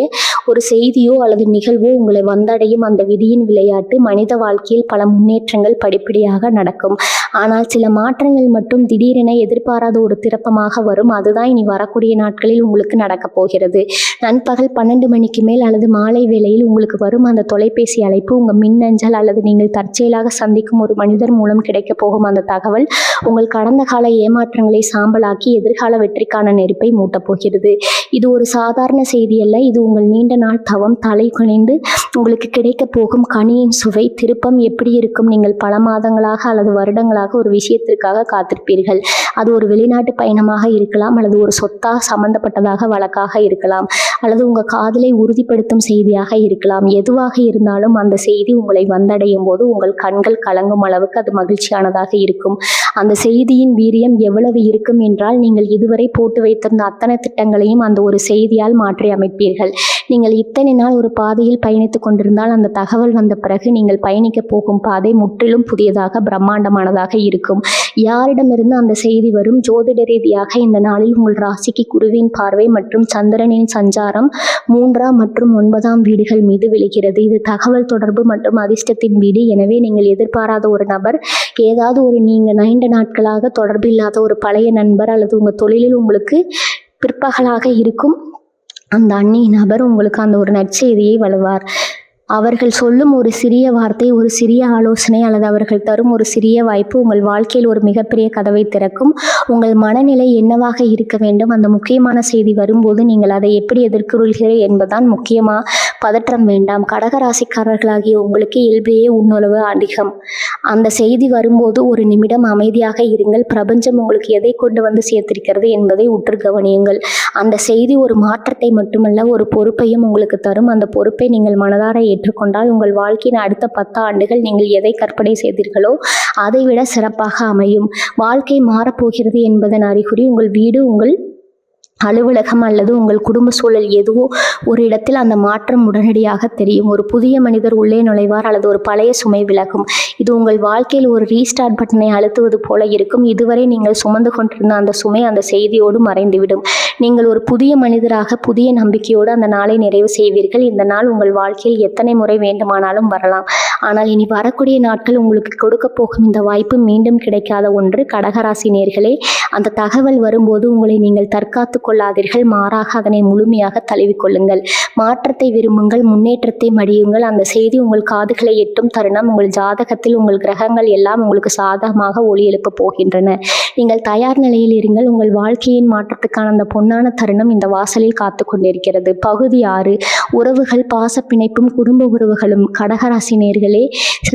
ஒரு செய்தியோ அல்லது நிகழ்வோ உங்களை வந்தடையும். அந்த விதியின் விளையாட்டு. மனித வாழ்க்கையில் பல முன்னேற்றங்கள் படிப்படியாக நடக்கும். ஆனால் சில மாற்றங்கள் மட்டும் திடீரென எதிர்பாராத ஒரு திருப்பமாக வரும். அதுதான் இனி வரக்கூடிய நாட்களில் உங்களுக்கு நடக்கப் போகிறது. நண்பகல் 12 மணிக்கு மேல் அல்லது மாலை வேளையில் உங்களுக்கு வரும் அந்த தொலைபேசி அழைப்பு, உங்கள் மின்னஞ்சல் அல்லது நீங்கள் தற்செயலாக சந்திக்கும் ஒரு மனிதர் மூலம் கிடைக்கப் போகும் அந்த தகவல் உங்கள் கடந்த கால ஏமாற்றங்களை சாம்பலாக்கி எதிர்கால வெற்றிக்கான நெருப்பை மூட்டப் போகிறது. இது ஒரு சாதாரண செய்தி அல்ல. இது உங்கள் நீண்ட நாள் தவம் தலை குனிந்து உங்களுக்கு கிடைக்கப் போகும் கனியின் சுவை. திருப்பம் எப்படி இருக்கும்? நீங்கள் பல மாதங்களாக அல்லது வருடங்களாக ஒரு விஷயத்திற்காக காத்திருப்பீர்கள். அது ஒரு வெளிநாட்டு பயணமாக இருக்கலாம், அல்லது ஒரு சொத்தா சம்பந்தப்பட்டதாக வழக்காக இருக்கலாம், அல்லது உங்கள் காதலை உறுதிப்படுத்தும் செய்தியாக இருக்கலாம். எதுவாக இருந்தாலும் அந்த செய்தி உங்களை வந்தடையும் போது உங்கள் கண்கள் கலங்கும் அளவுக்கு அது மகிழ்ச்சியானதாக இருக்கும். அந்த செய்தியின் வீரியம் எவ்வளவு இருக்கும் என்றால், நீங்கள் இதுவரை போட்டு வைத்திருந்த அத்தனை திட்டங்களையும் அந்த ஒரு செய்தியால் மாற்றி அமைப்பீர்கள். நீங்கள் இத்தனை நாள் ஒரு பாதையில் பயணித்து கொண்டிருந்தால் அந்த தகவல் வந்த பிறகு நீங்கள் பயணிக்க போகும் பாதை முற்றிலும் புதியதாக பிரம்மாண்டமானதாக இருக்கும். யாரிடமிருந்து அந்த செய்தி வரும்? ஜோதிட ரீதியாக இந்த நாளில் உங்கள் ராசிக்கு குருவின் பார்வை மற்றும் சந்திரனின் சஞ்சாரம் 3ஆம் மற்றும் 9ஆம் வீடுகள் மீது விழுகிறது. இது தகவல் தொடர்பு மற்றும் அதிர்ஷ்டத்தின் வீடு. எனவே நீங்கள் எதிர்பாராத ஒரு நபர், ஏதாவது ஒரு நீங்கள் நீண்ட நாட்களாக தொடர்பில்லாத ஒரு பழைய நண்பர் அல்லது உங்கள் தொழிலில் உங்களுக்கு பிற்பகலாக இருக்கும் அந்த அந்நிய நபர் உங்களுக்கு அந்த ஒரு நற்செய்தியை வழங்குவார். அவர்கள் சொல்லும் ஒரு சிறிய வார்த்தை, ஒரு சிறிய ஆலோசனை அல்லது அவர்கள் தரும் ஒரு சிறிய வாய்ப்பு உங்கள் வாழ்க்கையில் ஒரு மிகப்பெரிய கதவை திறக்கும். உங்கள் மனநிலை என்னவாக இருக்க வேண்டும்? அந்த முக்கியமான செய்தி வரும்போது நீங்கள் அதை எப்படி எதிர்கொள்கிறீர்கள் என்பதுதான் முக்கியமாக. பதற்றம் வேண்டாம். கடகராசிக்காரர்களாகிய உங்களுக்கு இயல்பையே உணர்வு அதிகம். அந்த செய்தி வரும்போது ஒரு நிமிடம் அமைதியாக இருங்கள். பிரபஞ்சம் உங்களுக்கு எதை கொண்டு வந்து சேர்த்திருக்கிறது என்பதை உற்று கவனியுங்கள். அந்த செய்தி ஒரு மாற்றத்தை மட்டுமல்ல, ஒரு பொறுப்பையும் உங்களுக்கு தரும். அந்த பொறுப்பை நீங்கள் மனதார ஏற்றுக்கொண்டால் உங்கள் வாழ்க்கையின் அடுத்த 10 ஆண்டுகள் நீங்கள் எதை கற்பனை செய்தீர்களோ அதை விட சிறப்பாக அமையும். வாழ்க்கை மாறப்போகிறது என்பதன் அறிகுறி உங்கள் வீடு, உங்கள் அலுவலகம் அல்லது உங்கள் குடும்ப சூழல் எதுவோ ஒரு இடத்தில் அந்த மாற்றம் உடனடியாக தெரியும். ஒரு புதிய மனிதர் உள்ளே நுழைவார் அல்லது ஒரு பழைய சுமை விலகும். இது உங்கள் வாழ்க்கையில் ஒரு ரீஸ்டார்ட் பட்டனை அழுத்துவது போல இருக்கும். இதுவரை நீங்கள் சுமந்து கொண்டிருந்த அந்த சுமை அந்த செய்தியோடு மறைந்துவிடும். நீங்கள் ஒரு புதிய மனிதராக புதிய நம்பிக்கையோடு அந்த நாளை நிறைவு செய்வீர்கள். இந்த நாள் உங்கள் வாழ்க்கையில் எத்தனை முறை வேண்டுமானாலும் வரலாம். ஆனால் இனி வரக்கூடிய நாட்கள் உங்களுக்கு கொடுக்க போகும் இந்த வாய்ப்பு மீண்டும் கிடைக்காத ஒன்று. கடகராசி நேயர்களே, அந்த தகவல் வரும்போது உங்களை நீங்கள் தற்காத்து கொள்ளாதீர்கள். மாறாக அதனை முழுமையாக தழுவிக்கொள்ளுங்கள். மாற்றத்தை விரும்புங்கள், முன்னேற்றத்தை மடியுங்கள். அந்த செய்தி உங்கள் காதுகளை எட்டும் தருணம் உங்கள் ஜாதகத்தில் உங்கள் கிரகங்கள் எல்லாம் உங்களுக்கு சாதகமாக ஒளி எழுப்பப் போகின்றன. நீங்கள் தயார் நிலையில் இருங்கள். உங்கள் வாழ்க்கையின் மாற்றத்துக்கான அந்த பொன்னான தருணம் இந்த வாசலில் காத்து கொண்டிருக்கிறது. பகுதி 6, உறவுகள், பாச பிணைப்பும் குடும்ப உறவுகளும். கடகராசி நேயர்களே,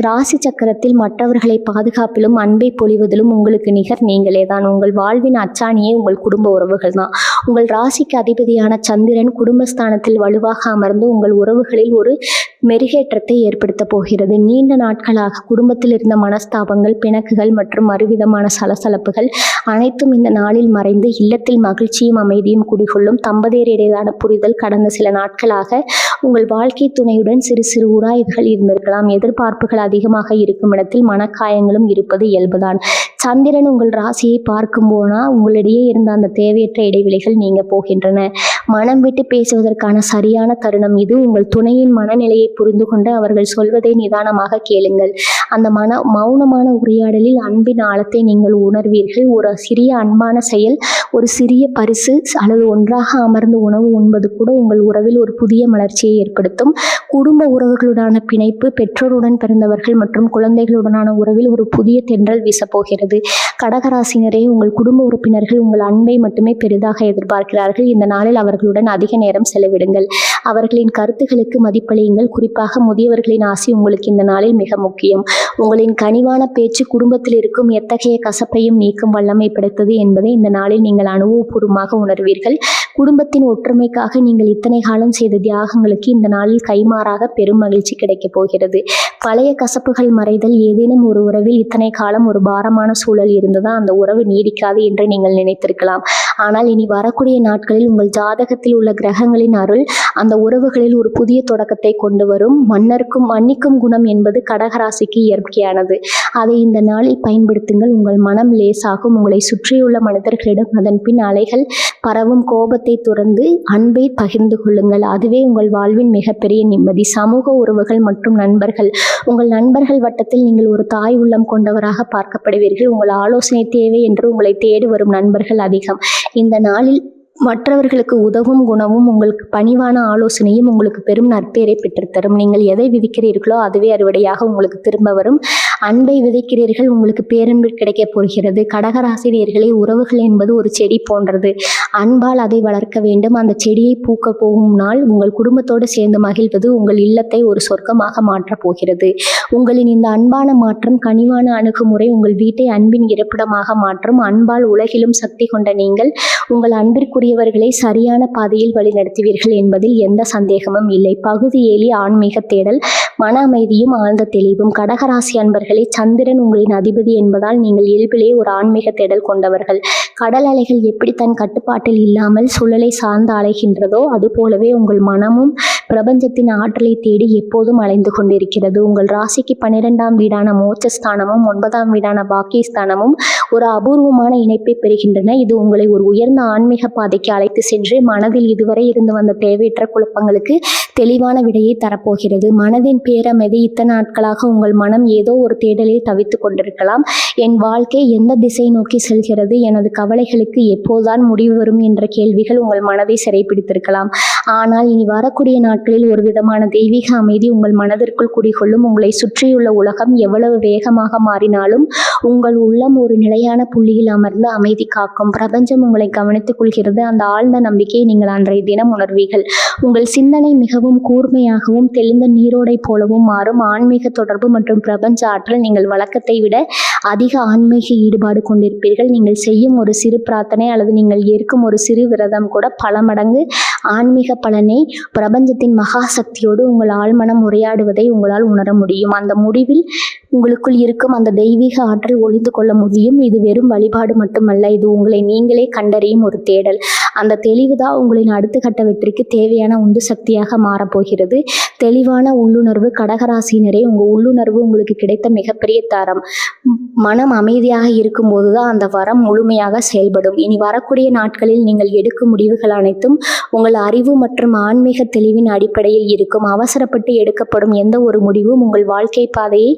ராசி சக்கரத்தில் மற்றவர்களை பாதுகாப்பிலும் அன்பை பொழிவதிலும் உங்களுக்கு நிகர் நீங்களே தான். உங்கள் வாழ்வின் அச்சாணியே உங்கள் குடும்ப உறவுகள் தான். உங்கள் ராசிக்கு அதிபதியான சந்திரன் குடும்பஸ்தானத்தில் வலுவாக அமர்ந்து உங்கள் உறவுகளில் ஒரு மெருகேற்றத்தை ஏற்படுத்த போகிறது. நீண்ட நாட்களாக குடும்பத்தில் இருந்த மனஸ்தாபங்கள், பிணக்குகள் மற்றும் மறுவிதமான சலசலப்புகள் அனைத்தும் இந்த நாளில் மறைந்து இல்லத்தில் மகிழ்ச்சியும் அமைதியும் குடிகொள்ளும். தம்பதியர் இடையிலான புரிதல் கடந்த சில நாட்களாக உங்கள் வாழ்க்கை துணையுடன் சிறு சிறு உராய்வுகள் இருந்திருக்கலாம். எதிர்பார்ப்புகள் அதிகமாக இருக்கும் இடத்தில் மனக்காயங்களும் இருப்பது இயல்புதான். சந்திரன் உங்கள் ராசியை பார்க்கும் போனா உங்களிடையே இருந்த அந்த தேவையற்ற இடைவெளிகள் நீங்க போகின்றன. மனம் விட்டு பேசுவதற்கான சரியான தருணம் இது. உங்கள் துணையின் மனநிலையை புரிந்து கொண்டு அவர்கள் சொல்வதை நிதானமாக கேளுங்கள். அந்த மௌனமான உரையாடலில் அன்பின் ஆழத்தை நீங்கள் உணர்வீர்கள். ஒரு சிறிய அன்பான செயல், ஒரு சிறிய பரிசு அல்லது ஒன்றாக அமர்ந்து உணவு உண்பது கூட உங்கள் உறவில் ஒரு புதிய மலர்ச்சியை ஏற்படுத்தும். குடும்ப உறவுகளுடான பிணைப்பு, பெற்றோருடன் பிறந்தவர்கள் மற்றும் குழந்தைகளுடனான உறவில் ஒரு புதிய தென்றல் வீசப்போகிறது. கடகராசினரே, உங்கள் குடும்ப உறுப்பினர்கள் உங்கள் அன்பை மட்டுமே பெரிதாக எதிர்பார்க்கிறார்கள். இந்த நாளில் அவர்களுடன் அதிக நேரம் செலவிடுங்கள். அவர்களின் கருத்துக்களுக்கு மதிப்பளியுங்கள். குறிப்பாக முதியவர்களின் ஆசி உங்களுக்கு இந்த நாளில் மிக முக்கியம். உங்களின் கனிவான பேச்சு குடும்பத்தில் இருக்கும் எத்தகைய கசப்பையும் நீக்கும் வல்லமை படைத்தது என்பதை இந்த நாளில் நீங்கள் அனுபவபூர்வமாக உணர்வீர்கள். குடும்பத்தின் ஒற்றுமைக்காக நீங்கள் இத்தனை காலம் செய்த தியாகங்களுக்கு இந்த நாளில் கைமாறாக பெரும் மகிழ்ச்சி கிடைக்கப் போகிறது. பழைய கசப்புகள் மறைதல். ஏதேனும் ஒரு உறவில் இத்தனை காலம் ஒரு பாரமான சூழல் இருந்ததா அந்த உறவு நீடிக்காது என்று நீங்கள் நினைத்திருக்கலாம். ஆனால் இனி வரக்கூடிய நாட்களில் உங்கள் ஜாதகத்தில் உள்ள கிரகங்களின் அருள் அந்த உறவுகளில் ஒரு புதிய தொடக்கத்தை கொண்டு வரும். மன்னிக்கும் குணம் என்பது கடகராசிக்கு இயற்கையானது. அதை இந்த நாளில் பயன்படுத்துங்கள். உங்கள் மனம் லேசாகும். உங்களை சுற்றியுள்ள மனிதர்களிடம் அதன் பின் அலைகள் பரவும் கோபத்தை துறந்து அன்பை பகிர்ந்து கொள்ளுங்கள். அதுவே உங்கள் வாழ்வின் மிகப்பெரிய நிம்மதி. சமூக உறவுகள் மற்றும் நண்பர்கள். உங்கள் நண்பர்கள் வட்டத்தில் நீங்கள் ஒரு தாய் உள்ளம் கொண்டவராக பார்க்கப்படுவீர்கள். உங்கள் ஆலோசனை தேவை என்று உங்களை தேடி வரும் நண்பர்கள் அதிகம். இந்த நாளில் மற்றவர்களுக்கு உதவும் குணமும் உங்களுக்கு பணிவான ஆலோசனையும் உங்களுக்கு பெரும் நற்பெயரை பெற்றுத்தரும். நீங்கள் எதை விதிக்கிறீர்களோ அதுவே அறுவடையாக உங்களுக்கு திரும்ப வரும். அன்பை விதைக்கிறீர்கள், உங்களுக்கு பேரன்பு கிடைக்கப் போகிறது. கடகராசினியர்களே, உறவுகள் என்பது ஒரு செடி போன்றது. அன்பால் அதை வளர்க்க வேண்டும். அந்த செடியை பூக்க போகும் நாள் உங்கள் குடும்பத்தோடு சேர்ந்து மகிழ்வது உங்கள் இல்லத்தை ஒரு சொர்க்கமாக மாற்றப் போகிறது. உங்களின் இந்த அன்பான மாற்றம், கனிவான அணுகுமுறை உங்கள் வீட்டை அன்பின் இருப்பிடமாக மாற்றும். அன்பால் உலகிலும் சக்தி கொண்ட நீங்கள் உங்கள் அன்பிற்குரியவர்களை சரியான பாதையில் வழிநடத்துவீர்கள் என்பதில் எந்த சந்தேகமும் இல்லை. பகுதி 7 ஆன்மீக தேடல், மன அமைதியும் ஆழ்ந்த தெளிவும். கடகராசி அன்பர்களே, சந்திரன் உங்களின் அதிபதி என்பதால் நீங்கள் இயல்பிலேயே ஒரு ஆன்மீக தேடல் கொண்டவர்கள். கடல் அலைகள் எப்படி தன் கட்டுப்பாட்டில் இல்லாமல் சூழலை சார்ந்து அலைகின்றதோ அதுபோலவே உங்கள் மனமும் பிரபஞ்சத்தின் ஆற்றலை தேடி எப்போதும் அலைந்து கொண்டிருக்கிறது. உங்கள் ராசிக்கு 12ஆம் வீடான மோட்சஸ்தானமும் 9ஆம் வீடான பாக்கியஸ்தானமும் ஒரு அபூர்வமான இணைப்பை பெறுகின்றன. இது உங்களை ஒரு உயர்ந்த ஆன்மீக பாதைக்கு அழைத்து சென்று மனதில் இதுவரை இருந்து வந்த தேவையற்ற குழப்பங்களுக்கு தெளிவான விடையை தரப்போகிறது. மனதின் பேரமைதி. இத்தனை நாட்களாக உங்கள் மனம் ஏதோ ஒரு தேடலில் தவித்து கொண்டிருக்கலாம். என் வாழ்க்கை எந்த திசை நோக்கி செல்கிறது, எனது கவலைகளுக்கு எப்போதுதான் முடிவு வரும் என்ற கேள்விகள் உங்கள் மனதை சிறைப்பிடித்திருக்கலாம். ஆனால் இனி வரக்கூடிய நாட்களில் ஒரு விதமான தெய்வீக அமைதி உங்கள் மனதிற்குள் குடிகொள்ளும். உங்களை சுற்றியுள்ள உலகம் எவ்வளவு வேகமாக மாறினாலும் உங்கள் உள்ளம் ஒரு நிலையான புள்ளியில் அமர்ந்து அமைதி காக்கும். பிரபஞ்சம் உங்களை கவனித்துக் கொள்கிறது. அந்த ஆழ்ந்த நம்பிக்கையை நீங்கள் அன்றைய தினம் உணர்வீர்கள். உங்கள் சிந்தனை மிகவும் கூர்மையாகவும் தெளிந்த நீரோடை போலவும் மாறும். ஆன்மீக தொடர்பு மற்றும் பிரபஞ்ச ஆற்றல். நீங்கள் வழக்கத்தை விட அதிக ஆன்மீக ஈடுபாடு கொண்டிருப்பீர்கள். நீங்கள் செய்யும் ஒரு சிறு பிரார்த்தனை அல்லது நீங்கள் ஏற்கும் ஒரு சிறு விரதம் கூட பல மடங்கு ஆன்மீக பலனை பிரபஞ்சத்தின் மகா சக்தியோடு உங்கள் ஆழ்மனம் உரையாடுவதை உங்களால் உணர முடியும். அந்த முடிவில் உங்களுக்குள் இருக்கும் அந்த தெய்வீக ஆற்றல் ஒளிந்து கொள்ள முடியும். இது வெறும் வழிபாடு மட்டுமல்ல, இது உங்களை நீங்களே கண்டறியும் ஒரு தேடல். அந்த தெளிவு தான் உங்களின் அடுத்த கட்ட வெற்றிக்கு தேவையான உந்து சக்தியாக மாறப்போகிறது. தெளிவான உள்ளுணர்வு. கடகராசினரே, உங்கள் உள்ளுணர்வு உங்களுக்கு கிடைத்த மிகப்பெரிய தரம். மனம் அமைதியாக இருக்கும்போது தான் அந்த வரம் முழுமையாக செயல்படும். இனி வரக்கூடிய நாட்களில் நீங்கள் எடுக்கும் முடிவுகள் அனைத்தும் உங்கள் அறிவு மற்றும் ஆன்மீக தெளிவின் அடிப்படையில் இருக்கும். அவசரப்பட்டு எடுக்கப்படும் எந்த ஒரு முடிவும் உங்கள் வாழ்க்கை பாதையை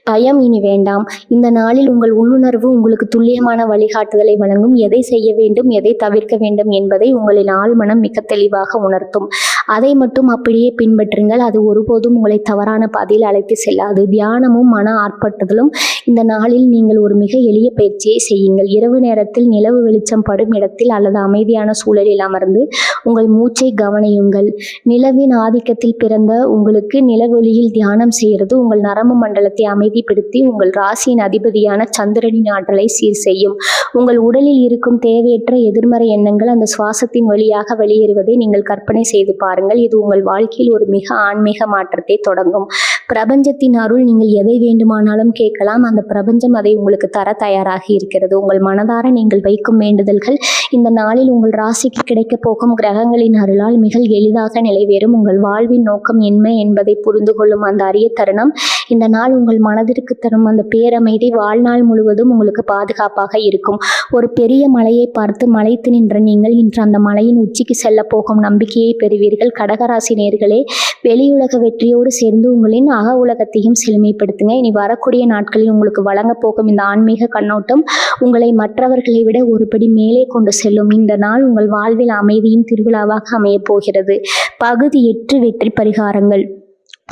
பயம் இனி வேண்டாம். இந்த நாளில் உங்கள் உள்ளுணர்வு உங்களுக்கு துல்லியமான வழிகாட்டுதலை வழங்கும். எதை செய்ய வேண்டும், எதை தவிர்க்க வேண்டும் என்பதை உங்களின் ஆழ்மனம் மிக தெளிவாக உணர்த்தும். அதை மட்டும் அப்படியே பின்பற்றுங்கள். அது ஒருபோதும் உங்களை தவறான பாதையில் அழைத்து செல்லாது. தியானமும் மன ஆர்ப்பாட்டத்திலும் இந்த நாளில் நீங்கள் ஒரு மிக எளிய பயிற்சியை செய்யுங்கள். இரவு நேரத்தில் நிலவு வெளிச்சம் படும் இடத்தில் அல்லது அமைதியான சூழலில் அமர்ந்து உங்கள் மூச்சை கவனியுங்கள். நிலவின் ஆதிக்கத்தில் பிறந்த உங்களுக்கு நிலவொளியில் தியானம் செய்கிறது உங்கள் நரம்பு மண்டலத்தை அமைதி அமைதிப்படுத்தி உங்கள் ராசியின் அதிபதியான சந்திரனின் ஆற்றலை சீர் செய்யும். உங்கள் உடலில் இருக்கும் தேவையற்ற எதிர்மறை எண்ணங்கள் அந்த சுவாசத்தின் வழியாக வெளியேறுவதை நீங்கள் கற்பனை செய்து பாருங்கள். இது உங்கள் வாழ்க்கையில் ஒரு மிக ஆன்மீக மாற்றத்தை தொடங்கும். பிரபஞ்சத்தின் அருள். நீங்கள் எதை வேண்டுமானாலும் கேட்கலாம். அந்த பிரபஞ்சம் அதை உங்களுக்கு தர தயாராக இருக்கிறது. உங்கள் மனதார நீங்கள் வைக்கும் வேண்டுதல்கள் இந்த நாளில் உங்கள் ராசிக்கு கிடைக்கப் போகும் கிரகங்களின் அருளால் மிக எளிதாக நிறைவேறும். உங்கள் வாழ்வின் நோக்கம் என்ன என்பதை புரிந்து கொள்ளும் அந்த அரிய தருணம் இந்த நாள் உங்கள் மனதிற்கு தரும் அந்த பேரமைதி வாழ்நாள் முழுவதும் உங்களுக்கு பாதுகாப்பாக இருக்கும். ஒரு பெரிய மலையை பார்த்து மலைத்து நின்ற நீங்கள் இன்று அந்த மலையின் உச்சிக்கு செல்ல போகும் நம்பிக்கையை பெறுவீர்கள். கடகராசி நேயர்களே, வெளியுலக வெற்றியோடு சேர்ந்து உங்களின் அக உலகத்தையும் செழுமைப்படுத்துங்க. இனி வரக்கூடிய நாட்களில் உங்களுக்கு வழங்க போகும் இந்த ஆன்மீக கண்ணோட்டம் உங்களை மற்றவர்களை விட ஒருபடி மேலே கொண்டு செல்லும். இந்த நாள் உங்கள் வாழ்வில் அமைதியின் திருவிழாவாக அமையப் போகிறது. பகுதி 8 வெற்றி பரிகாரங்கள்.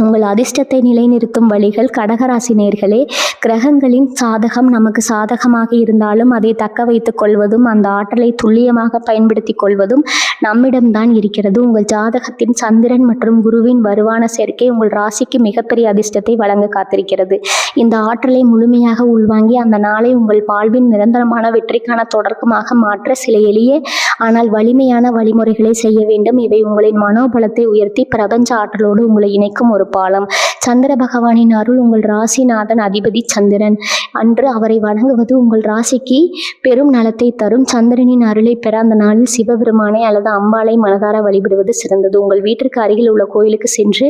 உங்கள் அதிர்ஷ்டத்தை நிலைநிறுத்தும் வழிகள். கடகராசி நேயர்களே, கிரகங்களின் சாதகம் நமக்கு சாதகமாக இருந்தாலும் அதை தக்க வைத்துக் கொள்வதும் அந்த ஆற்றலை துல்லியமாக பயன்படுத்தி கொள்வதும் நம்மிடம்தான் இருக்கிறது. உங்கள் ஜாதகத்தின் சந்திரன் மற்றும் குருவின் வருவான சேர்க்கை உங்கள் ராசிக்கு மிகப்பெரிய அதிர்ஷ்டத்தை வழங்க காத்திருக்கிறது. இந்த ஆற்றலை முழுமையாக உள்வாங்கி அந்த நாளை உங்கள் வாழ்வின் நிரந்தரமான வெற்றிக்கான தொடக்கமாக மாற்ற சில எளிய ஆனால் வலிமையான வழிமுறைகளை செய்ய வேண்டும். இவை உங்களின் மனோபலத்தை உயர்த்தி பிரபஞ்ச ஆற்றலோடு உங்களை இணைக்கும் ஒரு பாலம். சந்திர பகவானின் அருள். உங்கள் ராசிநாதன் அதிபதி சந்திரன். அன்று அவரை வணங்குவது உங்கள் ராசிக்கு பெரும் நலத்தை தரும். சந்திரனின் அருளை பெற அந்த நாளில் சிவபெருமானை அல்லது அம்பாளை மனதார வழிபடுவது சிறந்தது. உங்கள் வீட்டிற்கு அருகில் உள்ள கோயிலுக்கு சென்று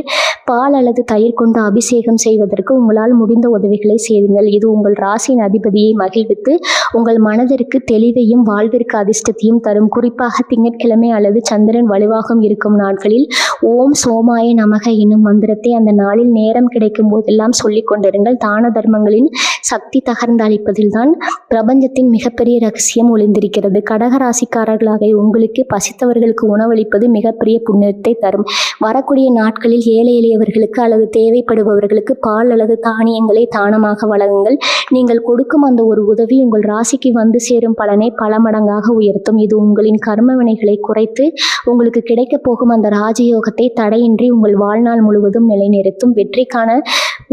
பால் அல்லது தயிர் கொண்டு அபிஷேகம் செய்வதற்கு உங்களால் முடிந்த உதவிகளை செய்யுங்கள். இது உங்கள் ராசியின் அதிபதியை மகிழ்வித்து உங்கள் மனதிற்கு தெளிவையும் வாழ்விற்கு அதிர்ஷ்டத்தையும் தரும். குறிப்பாக திங்கட்கிழமை அல்லது சந்திரன் வலுவாகவும் இருக்கும் நாட்களில் ஓம் சோமாய நமக என்னும் மந்திரத்தை அந்த நாளில் நேரம் கிடைக்கும் போதெல்லாம் சொல்லிக் கொண்டிருங்கள். தான தர்மங்களின் சக்தி தகர்ந்து அளிப்பதில் தான் பிரபஞ்சத்தின் மிகப்பெரிய ரகசியம் ஒளிந்திருக்கிறது. கடகராசிக்காரர்களாக உங்களுக்கு பசித்தவர்களுக்கு உணவளிப்பது மிகப்பெரிய புண்ணியத்தை தரும். வரக்கூடிய நாட்களில் ஏழை எளியவர்களுக்கு அல்லது தேவைப்படுபவர்களுக்கு பால் அல்லது தானியங்களை தானமாக வழங்குங்கள். நீங்கள் கொடுக்கும் அந்த ஒரு உதவி உங்கள் ராசிக்கு வந்து சேரும் பலனை பல மடங்காக உயர்த்தும். இது உங்களின் கர்ம வினைகளை குறைத்து உங்களுக்கு கிடைக்கப் போகும் அந்த ராஜயோகத்தை தடையின்றி உங்கள் வாழ்நாள் முழுவதும் நிலைநிறுத்தும். வெற்றிக்கான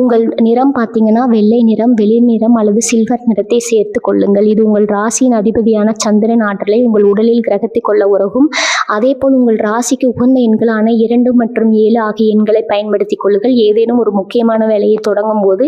உங்கள் நிறம் பார்த்தீங்கன்னா வெள்ளை நிறம், வெளிர் நிறம் அல்லது சில்வர் நிறத்தை சேர்த்து கொள்ளுங்கள். இது உங்கள் ராசியின் அதிபதியான சந்திரன் ஆற்றலை உங்கள் உடலில் கிரகத்தை கொள்ள உறவும். அதே போல் உங்கள் ராசிக்கு உகந்த எண்களான 2 மற்றும் 7 ஆகிய எண்களை பயன்படுத்திக் கொள்ளுங்கள். ஏதேனும் ஒரு முக்கியமான வேலையை தொடங்கும் போது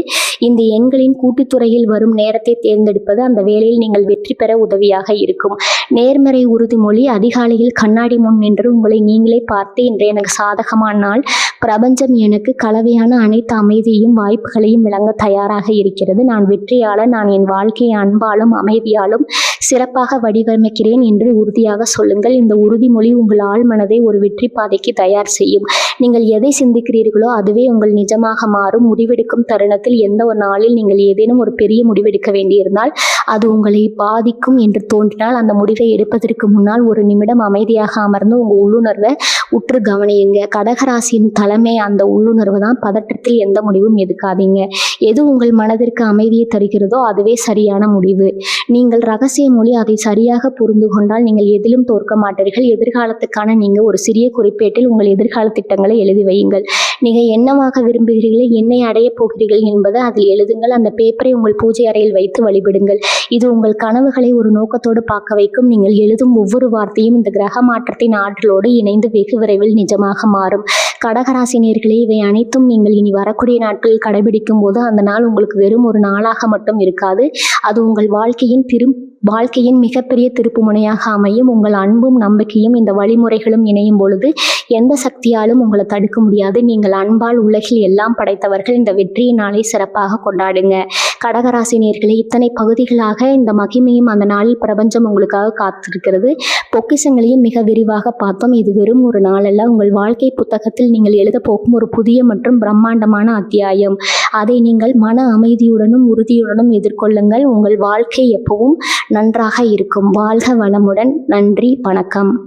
இந்த எண்களின் கூட்டுத்துறையில் வரும் நேரத்தை தேர்ந்தெடுப்பது அந்த வேலையில் நீங்கள் வெற்றி பெற உதவியாக இருக்கும். நேர்மறை உறுதிமொழி. அதிகாலையில் கண்ணாடி முன் நின்று உங்களை நீங்களே பார்த்து இன்று எனக்கு சாதகமான நாள், பிரபஞ்சம் எனக்கு கலவையான அனைத்து அமைதியையும் வாய்ப்புகளையும் வழங்க தயாராக இருக்கிறது. நான் வெற்றியாளர். நான் என் வாழ்க்கையை அன்பாலும் அமைதியாலும் சிறப்பாக வடிவமைக்கிறேன் என்று உறுதியாக சொல்லுங்கள். இந்த உறுதிமொழி உங்கள் ஆழ் மனதை ஒரு வெற்றி பாதைக்கு தயார் செய்யும். நீங்கள் எதை சிந்திக்கிறீர்களோ அதுவே உங்கள் நிஜமாக மாறும். முடிவெடுக்கும் தருணத்தில் எந்த ஒரு நாளில் நீங்கள் ஏதேனும் ஒரு பெரிய முடிவெடுக்க வேண்டியிருந்தால் அது உங்களை பாதிக்கும் என்று தோன்றினால் அந்த முடிவை எடுப்பதற்கு முன்னால் ஒரு நிமிடம் அமைதியாக அமர்ந்து உங்கள் உள்ளுணர்வை உற்று கவனியுங்க. கடகராசியின் தலைமை அந்த உள்ளுணர்வு தான். பதற்றத்தில் எந்த முடிவும் எடுக்காதீங்க. எது உங்கள் மனதிற்கு அமைதியை தருகிறதோ அதுவே சரியான முடிவு. நீங்கள் ரகசிய மொழி அதை சரியாக புரிந்து கொண்டால் நீங்கள் எதிலும் தோற்க மாட்டீர்கள். எதிர்காலத்துக்கான நீங்கள் ஒரு சிறிய குறிப்பேட்டில் உங்கள் எதிர்கால திட்டங்களை எழுதி வையுங்கள். நீங்கள் என்னவாக விரும்புகிறீர்கள், என்னை அடையப் போகிறீர்கள் என்பதை அதில் எழுதுங்கள். அந்த பேப்பரை உங்கள் பூஜை அறையில் வைத்து வழிபடுங்கள். இது உங்கள் கனவுகளை ஒரு நோக்கத்தோடு பார்க்க வைக்கும். நீங்கள் எழுதும் ஒவ்வொரு வார்த்தையும் இந்த கிரக மாற்றத்தின் ஆற்றலோடு இணைந்து வெகு விரைவில் நிஜமாக மாறும். கடகராசி நேயர்களே, இவை அனைத்தும் நீங்கள் இனி வரக்கூடிய நாட்களில் கடைபிடிக்கும் போது அந்த நாள் உங்களுக்கு வெறும் ஒரு நாளாக மட்டும் இருக்காது. அது உங்கள் வாழ்க்கையின் மிகப்பெரிய திருப்பு முனையாக அமையும். உங்கள் அன்பும் நம்பிக்கையும் இந்த வழிமுறைகளும் இணையும் பொழுது எந்த சக்தியாலும் உங்களை தடுக்க முடியாது. நீங்கள் அன்பால் உலகில் எல்லாம் படைத்தவர்கள். இந்த வெற்றியின் நாளை சிறப்பாக கொண்டாடுங்க. கடகராசி நேயர்களே, இத்தனை பகுதிகளாக இந்த மகிமையும் அந்த நாளில் பிரபஞ்சம் உங்களுக்காக காத்திருக்கிறது. பொக்கிஷங்களையும் மிக விரிவாக பார்த்தோம். இது வெறும் ஒரு நாளல்ல, உங்கள் வாழ்க்கை புத்தகத்தில் நீங்கள் எழுத போகும் ஒரு புதிய மற்றும் பிரம்மாண்டமான அத்தியாயம். அதை நீங்கள் மன அமைதியுடனும் உறுதியுடனும் எதிர்கொள்ளுங்கள். உங்கள் வாழ்க்கை எப்பவும் நன்றாக இருக்கும். வாழ்க வளமுடன். நன்றி, வணக்கம்.